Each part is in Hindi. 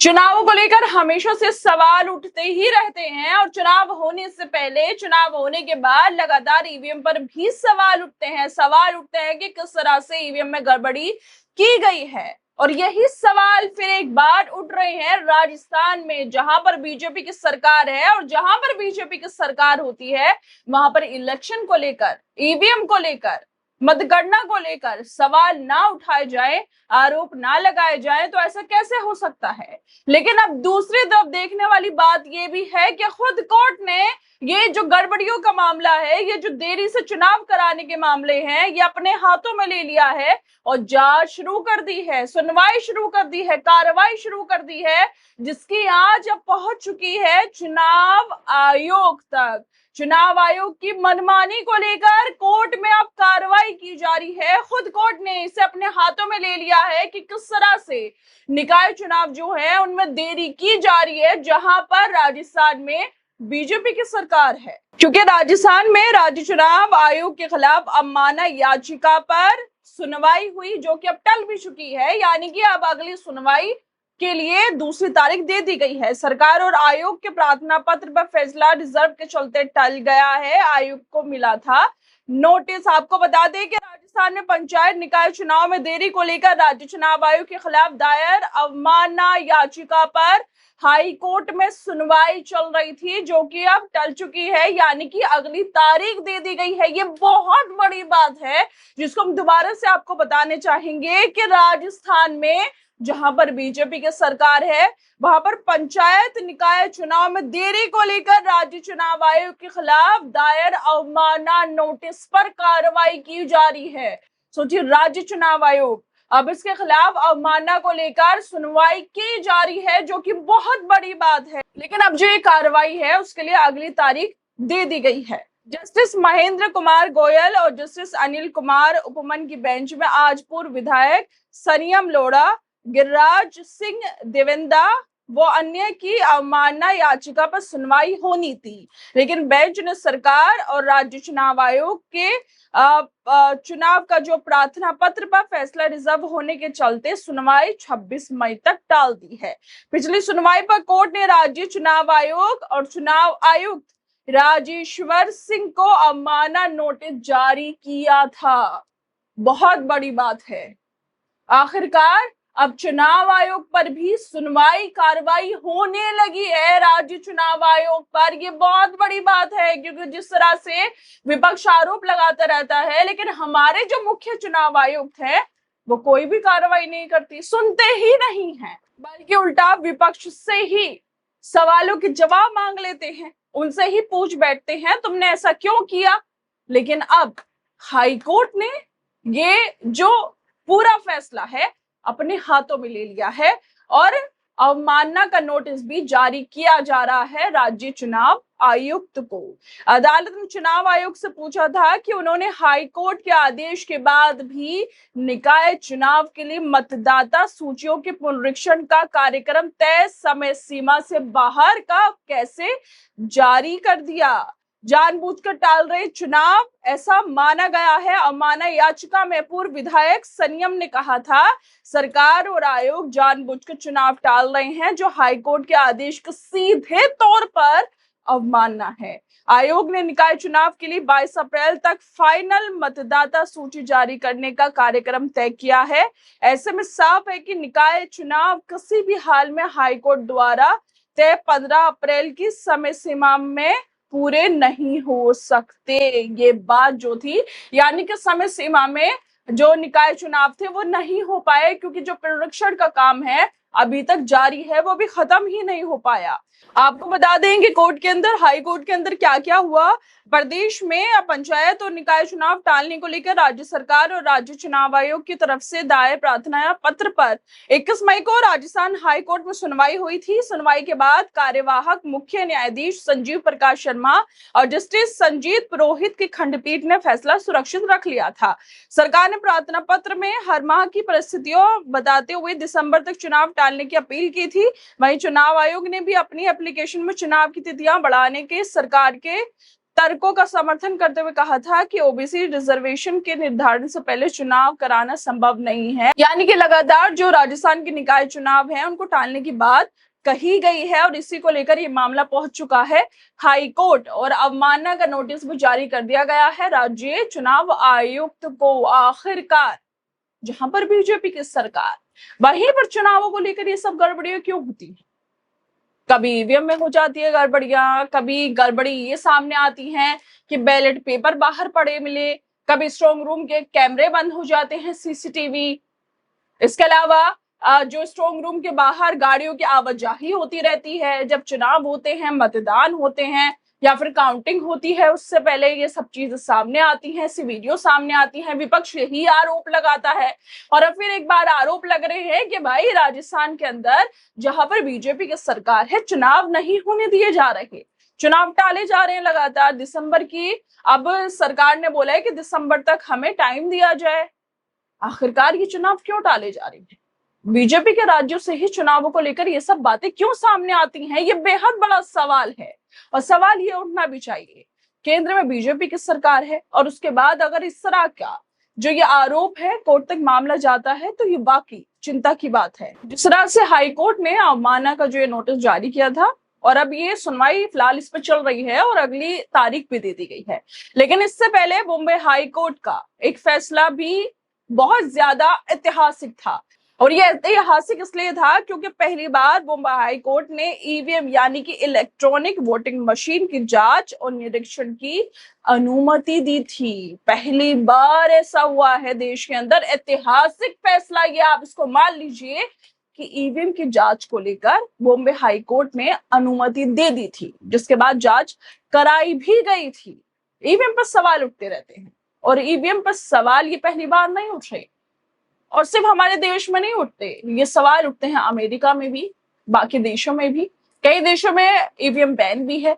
चुनावों को लेकर हमेशा से सवाल उठते ही रहते हैं और चुनाव होने से पहले, चुनाव होने के बाद लगातार ईवीएम पर भी सवाल उठते हैं। सवाल उठते हैं कि किस तरह से ईवीएम में गड़बड़ी की गई है और यही सवाल फिर एक बार उठ रहे हैं राजस्थान में, जहां पर बीजेपी की सरकार है और जहां पर बीजेपी की सरकार होती है वहां पर इलेक्शन को लेकर, ईवीएम को लेकर, मतगणना को लेकर सवाल ना उठाए जाए, आरोप ना लगाए जाए, तो ऐसा कैसे हो सकता है। लेकिन अब दूसरी तरफ देखने वाली बात यह भी है कि खुद कोर्ट ने ये जो गड़बड़ियों का मामला है, ये जो देरी से चुनाव कराने के मामले हैं, ये अपने हाथों में ले लिया है और जांच शुरू कर दी है, सुनवाई शुरू कर दी है, कार्रवाई शुरू कर दी है, जिसकी आज अब पहुंच चुकी है चुनाव आयोग तक। चुनाव आयोग की मनमानी को लेकर कोर्ट में अब कार्रवाई की जा रही है। खुद कोर्ट ने इसे अपने हाथों में ले लिया है कि किस तरह से निकाय चुनाव जो है उनमें देरी की जा रही है, जहां पर राजस्थान में बीजेपी की सरकार है। क्योंकि राजस्थान में राज्य चुनाव आयोग के खिलाफ अवमानना याचिका पर सुनवाई हुई, जो कि अब टल भी चुकी है, यानी कि अब अगली सुनवाई के लिए दूसरी तारीख दे दी गई है। सरकार और आयोग के प्रार्थना पत्र पर फैसला रिजर्व के चलते टल गया है। आयोग को मिला था नोटिस। आपको बता दें कि राजस्थान में पंचायत निकाय चुनाव में देरी को लेकर राज्य चुनाव आयोग के खिलाफ दायर अवमानना याचिका पर हाई कोर्ट में सुनवाई चल रही थी, जो कि अब टल चुकी है, यानी कि अगली तारीख दे दी गई है। ये बहुत बड़ी बात है जिसको हम दोबारा से आपको बताने चाहेंगे कि राजस्थान में जहां पर बीजेपी की सरकार है वहां पर पंचायत निकाय चुनाव में देरी को लेकर राज्य चुनाव आयोग के खिलाफ दायर अवमानना नोटिस पर कार्रवाई की जा रही है। सोचिए, राज्य चुनाव आयोग अब इसके खिलाफ अवमानना को लेकर सुनवाई की जा रही है, जो कि बहुत बड़ी बात है। लेकिन अब जो ये कार्रवाई है उसके लिए अगली तारीख दे दी गई है। जस्टिस महेंद्र कुमार गोयल और जस्टिस अनिल कुमार उपमन की बेंच में आज पूर्व विधायक सनियम लोढ़ा, गिरिराज सिंह देवेंदा वो अन्य की अवमानना याचिका पर सुनवाई होनी थी, लेकिन बेंच ने सरकार और राज्य चुनाव आयोग के चुनाव का जो प्रार्थना पत्र पर फैसला रिजर्व होने के चलते सुनवाई 26 मई तक टाल दी है। पिछली सुनवाई पर कोर्ट ने राज्य चुनाव आयोग और चुनाव आयुक्त राजेश्वर सिंह को अवमानना नोटिस जारी किया था। बहुत बड़ी बात है। आखिरकार अब चुनाव आयोग पर भी सुनवाई कार्रवाई होने लगी है, राज्य चुनाव आयोग पर। ये बहुत बड़ी बात है, क्योंकि जिस तरह से विपक्ष आरोप लगाता रहता है, लेकिन हमारे जो मुख्य चुनाव आयुक्त है वो कोई भी कार्रवाई नहीं करती, सुनते ही नहीं है, बल्कि उल्टा विपक्ष से ही सवालों के जवाब मांग लेते हैं, उनसे ही पूछ बैठते हैं तुमने ऐसा क्यों किया। लेकिन अब हाई कोर्ट ने ये जो पूरा फैसला है अपने हाथों में ले लिया है और अवमानना का नोटिस भी जारी किया जा रहा है राज्य चुनाव आयुक्त को। अदालत ने चुनाव आयोग से पूछा था कि उन्होंने हाई कोर्ट के आदेश के बाद भी निकाय चुनाव के लिए मतदाता सूचियों के पुनरीक्षण का कार्यक्रम तय समय सीमा से बाहर का कैसे जारी कर दिया। जानबूझकर टाल रहे चुनाव, ऐसा माना गया है। अवमानना याचिका में पूर्व विधायक सनियम ने कहा था सरकार और आयोग जानबूझकर चुनाव टाल रहे हैं, जो हाईकोर्ट के आदेश का सीधे तौर पर अवमानना है। आयोग ने निकाय चुनाव के लिए 22 अप्रैल तक फाइनल मतदाता सूची जारी करने का कार्यक्रम तय किया है। ऐसे में साफ है कि निकाय चुनाव किसी भी हाल में हाईकोर्ट द्वारा तय 15 अप्रैल की समय सीमा में पूरे नहीं हो सकते। ये बात जो थी, यानी कि समय सीमा में जो निकाय चुनाव थे वो नहीं हो पाए, क्योंकि जो पुनरीक्षण का काम है अभी तक जारी है, वो भी खत्म ही नहीं हो पाया। आपको बता दें कि कोर्ट के अंदर, हाई कोर्ट के अंदर क्या क्या हुआ। प्रदेश में पंचायत और निकाय चुनाव टालने को लेकर राज्य सरकार और राज्य चुनाव आयोग की तरफ से दायर प्रार्थना पत्र पर 21 मई को राजस्थान हाई कोर्ट में सुनवाई हुई थी। सुनवाई के बाद कार्यवाहक मुख्य न्यायाधीश संजीव प्रकाश शर्मा और जस्टिस संजीत पुरोहित की खंडपीठ ने फैसला सुरक्षित रख लिया था। सरकार ने प्रार्थना पत्र में हर माह की परिस्थितियों बताते हुए दिसंबर तक चुनाव टालने की अपील की थी। वहीं चुनाव आयोग ने भी अपनी एप्लीकेशन में चुनाव की तिथियां बढ़ाने के सरकार के तर्कों का समर्थन करते हुए कहा था कि ओबीसी रिजर्वेशन के निर्धारण से पहले चुनाव कराना संभव नहीं है। यानी कि लगातार जो राजस्थान के निकाय चुनाव हैं उनको टालने की बात कही गई है और इसी को लेकर ये मामला पहुंच चुका है हाई कोर्ट और अवमानना का नोटिस भी जारी कर दिया गया है राज्य चुनाव आयुक्त को। आखिरकार जहां पर बीजेपी की सरकार, वहीं पर चुनावों को लेकर ये सब गड़बड़ियां क्यों होती है? कभी ईवीएम में हो जाती है गड़बड़ियां, कभी गड़बड़ी ये सामने आती हैं कि बैलेट पेपर बाहर पड़े मिले, कभी स्ट्रांग रूम के कैमरे बंद हो जाते हैं, सीसीटीवी। इसके अलावा जो स्ट्रांग रूम के बाहर गाड़ियों की आवाजाही होती रहती है, जब चुनाव होते हैं, मतदान होते हैं या फिर काउंटिंग होती है, उससे पहले ये सब चीजें सामने आती हैं, ऐसी वीडियो सामने आती है। विपक्ष यही आरोप लगाता है और अब फिर एक बार आरोप लग रहे हैं कि भाई राजस्थान के अंदर जहां पर बीजेपी की सरकार है, चुनाव नहीं होने दिए जा रहे, चुनाव टाले जा रहे हैं लगातार। दिसंबर की अब सरकार ने बोला है कि दिसंबर तक हमें टाइम दिया जाए। आखिरकार ये चुनाव क्यों टाले जा रहे हैं? बीजेपी के राज्यों से ही चुनावों को लेकर ये सब बातें क्यों सामने आती हैं? ये बेहद बड़ा सवाल है और सवाल ये उठना भी चाहिए। केंद्र में बीजेपी की सरकार है और उसके बाद अगर इस तरह का जो ये आरोप है कोर्ट तक मामला जाता है तो ये वाकई चिंता की बात है। जिस तरह से हाई कोर्ट ने अवमानना का जो ये नोटिस जारी किया था और अब ये सुनवाई फिलहाल इस पर चल रही है और अगली तारीख भी दे दी गई है, लेकिन इससे पहले बॉम्बे हाई कोर्ट का एक फैसला भी बहुत ज्यादा ऐतिहासिक था और ये ऐतिहासिक इसलिए था क्योंकि पहली बार बॉम्बे हाई कोर्ट ने ईवीएम यानी कि इलेक्ट्रॉनिक वोटिंग मशीन की जांच और निरीक्षण की अनुमति दी थी। पहली बार ऐसा हुआ है देश के अंदर, ऐतिहासिक फैसला ये, आप इसको मान लीजिए कि ईवीएम की जांच को लेकर बॉम्बे हाई कोर्ट ने अनुमति दे दी थी, जिसके बाद जांच कराई भी गई थी। ईवीएम पर सवाल उठते रहते हैं और ईवीएम पर सवाल ये पहली बार नहीं उठ रहे और सिर्फ हमारे देश में नहीं उठते, ये सवाल उठते हैं अमेरिका में भी, बाकी देशों में भी। कई देशों में ईवीएम बैन भी है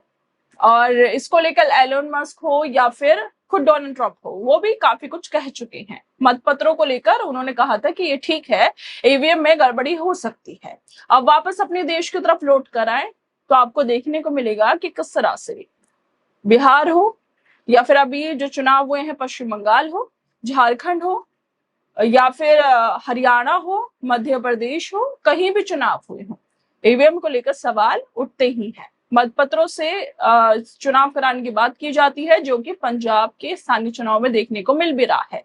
और इसको लेकर एलोन मस्क हो या फिर खुद डोनाल्ड ट्रंप हो, वो भी काफी कुछ कह चुके हैं। मतपत्रों को लेकर उन्होंने कहा था कि ये ठीक है, ईवीएम में गड़बड़ी हो सकती है। अब वापस अपने देश की तरफ लौट कर आए तो आपको देखने को मिलेगा कि किस तरह से बिहार हो या फिर अभी जो चुनाव हुए हैं पश्चिम बंगाल हो, झारखंड हो या फिर हरियाणा हो, मध्य प्रदेश हो, कहीं भी चुनाव हुए हो, ईवीएम को लेकर सवाल उठते ही हैं। मतपत्रों से चुनाव कराने की बात की जाती है, जो कि पंजाब के स्थानीय चुनाव में देखने को मिल भी रहा है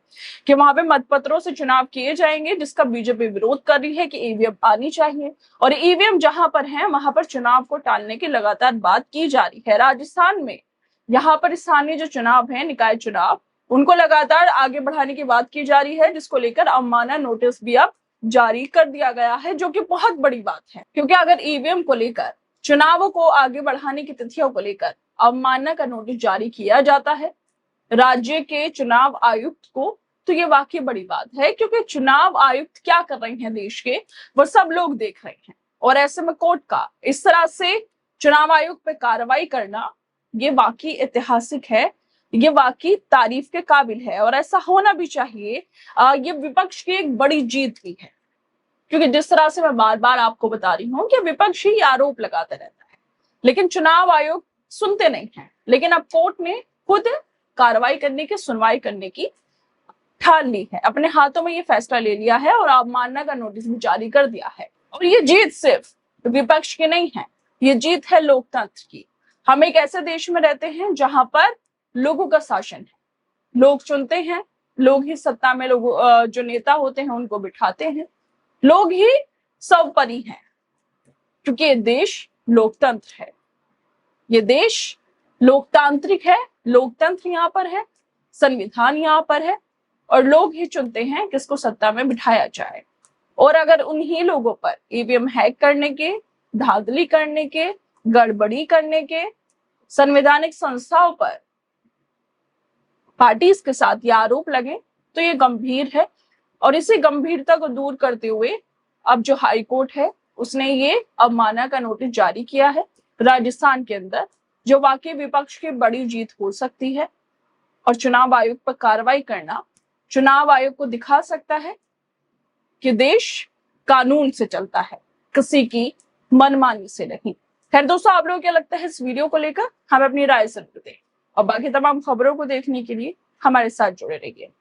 कि वहां पे मतपत्रों से चुनाव किए जाएंगे, जिसका बीजेपी विरोध कर रही है कि ईवीएम आनी चाहिए और ईवीएम जहां पर है वहां पर चुनाव को टालने की लगातार बात की जा रही है। राजस्थान में यहाँ पर स्थानीय जो चुनाव है, निकाय चुनाव, उनको लगातार आगे बढ़ाने की बात की जा रही है, जिसको लेकर अवमानना नोटिस भी अब जारी कर दिया गया है, जो कि बहुत बड़ी बात है। क्योंकि अगर ईवीएम को लेकर, चुनावों को आगे बढ़ाने की तिथियों को लेकर अवमानना का नोटिस जारी किया जाता है राज्य के चुनाव आयुक्त को, तो ये वाकई बड़ी बात है। क्योंकि चुनाव आयुक्त क्या कर रहे हैं देश के, वो सब लोग देख रहे हैं और ऐसे में कोर्ट का इस तरह से चुनाव आयोग पे कार्रवाई करना, ये वाकई ऐतिहासिक है, ये वाकई तारीफ के काबिल है और ऐसा होना भी चाहिए। ये विपक्ष की एक बड़ी जीत भी है, क्योंकि जिस तरह से मैं बार बार आपको बता रही हूँ कि विपक्ष ही आरोप लगाता रहता है, लेकिन चुनाव आयोग सुनते नहीं है। लेकिन अब कोर्ट ने खुद कार्रवाई करने की, सुनवाई करने की ठान ली है, अपने हाथों में ये फैसला ले लिया है और अवमानना का नोटिस भी जारी कर दिया है। और ये जीत सिर्फ विपक्ष की नहीं है, ये जीत है लोकतंत्र की। हम एक ऐसे देश में रहते हैं जहां पर लोगों का शासन है, लोग चुनते हैं, लोग ही सत्ता में, लोग जो नेता होते हैं उनको बिठाते हैं, लोग ही सर्वोपरि हैं, क्योंकि ये देश लोकतंत्र है, ये देश लोकतांत्रिक है, लोकतंत्र यहाँ पर है, संविधान यहाँ पर है और लोग ही चुनते हैं किसको सत्ता में बिठाया जाए। और अगर उन्हीं लोगों पर ईवीएम हैक करने के, धांधली करने के, गड़बड़ी करने के, संवैधानिक संस्थाओं पर पार्टीज के साथ ये आरोप लगे तो ये गंभीर है। और इसी गंभीरता को दूर करते हुए अब जो हाई कोर्ट है उसने ये अवमानना का नोटिस जारी किया है राजस्थान के अंदर, जो वाकई विपक्ष की बड़ी जीत हो सकती है। और चुनाव आयोग पर कार्रवाई करना चुनाव आयोग को दिखा सकता है कि देश कानून से चलता है, किसी की मनमानी से नहीं। खैर दोस्तों, आप लोगों को क्या लगता है इस वीडियो को लेकर? हमें अपनी राय जरूर दें। और बाकी तमाम खबरों को देखने के लिए हमारे साथ जुड़े रहिए।